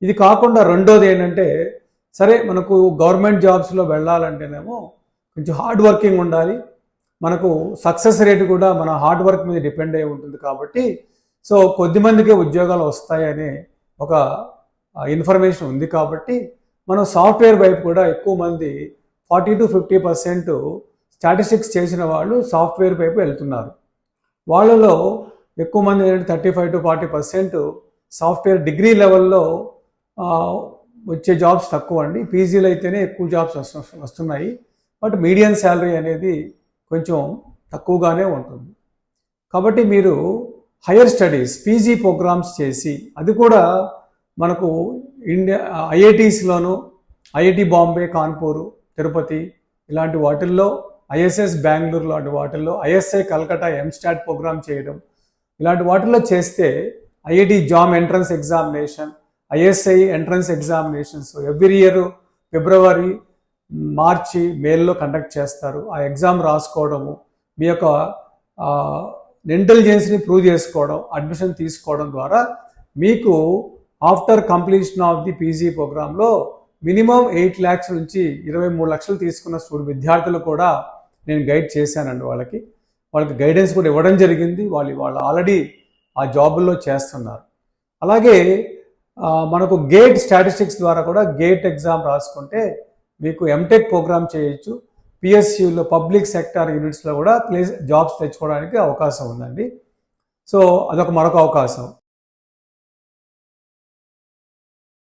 ఇది కాకుండా రెండోది ఏంటంటే, సరే మనకు గవర్నమెంట్ జాబ్స్లో వెళ్ళాలంటేనేమో కొంచెం హార్డ్ వర్కింగ్ ఉండాలి. మనకు సక్సెస్ రేట్ కూడా మన హార్డ్ వర్క్ మీద డిపెండ్ అయి ఉంటుంది కాబట్టి, సో కొద్దిమందికే ఉద్యోగాలు వస్తాయనే ఒక ఇన్ఫర్మేషన్ ఉంది కాబట్టి, మనం సాఫ్ట్వేర్ వైపు కూడా ఎక్కువ మంది 40 to 50% స్టాటిస్టిక్స్ చేసిన వాళ్ళు సాఫ్ట్వేర్ వైపు వెళ్తున్నారు. వాళ్ళలో ఎక్కువ మంది 35 to 40% సాఫ్ట్వేర్ డిగ్రీ లెవెల్లో వచ్చే జాబ్స్ తక్కువ అండి. పీజీలో అయితేనే ఎక్కువ జాబ్స్ వస్తున్నాయి. బట్ మీడియం శాలరీ అనేది కొంచెం తక్కువగానే ఉంటుంది. కాబట్టి మీరు హయ్యర్ స్టడీస్ పీజీ ప్రోగ్రామ్స్ చేసి, అది కూడా మనకు ఇండియా ఐఐటీస్లోను, ఐఐటి బాంబే, కాన్పూర్, తిరుపతి ఇలాంటి వాటిల్లో, ఐఎస్ఎస్ బెంగళూరు లాంటి వాటిల్లో, ఐఎస్ఐ కల్కటా ఎంస్టాట్ ప్రోగ్రామ్ చేయడం, ఇలాంటి వాటిల్లో చేస్తే IIT JAM entrance examination, ISI entrance examinations every year February, March, మేలో కండక్ట్ చేస్తారు. ఆ ఎగ్జామ్ రాసుకోవడము, మీ యొక్క ఇంటెలిజెన్స్ని ప్రూవ్ చేసుకోవడం, అడ్మిషన్ తీసుకోవడం ద్వారా మీకు after completion of the PG ప్రోగ్రాంలో మినిమం 8 lakhs నుంచి 23 lakhs తీసుకున్న విద్యార్థులు కూడా నేను గైడ్ చేశానండి. వాళ్ళకి గైడెన్స్ కూడా ఇవ్వడం జరిగింది. వాళ్ళు ఆల్రెడీ ఆ జాబుల్లో చేస్తున్నారు. అలాగే మనకు గేట్ స్టాటిస్టిక్స్ ద్వారా కూడా గేట్ ఎగ్జామ్ రాసుకుంటే మీకు ఎంటెక్ ప్రోగ్రామ్ చేయొచ్చు. పిఎస్యులో పబ్లిక్ సెక్టార్ యూనిట్స్లో కూడా జాబ్స్ తెచ్చుకోవడానికి అవకాశం ఉందండి. సో అదొక మరొక అవకాశం.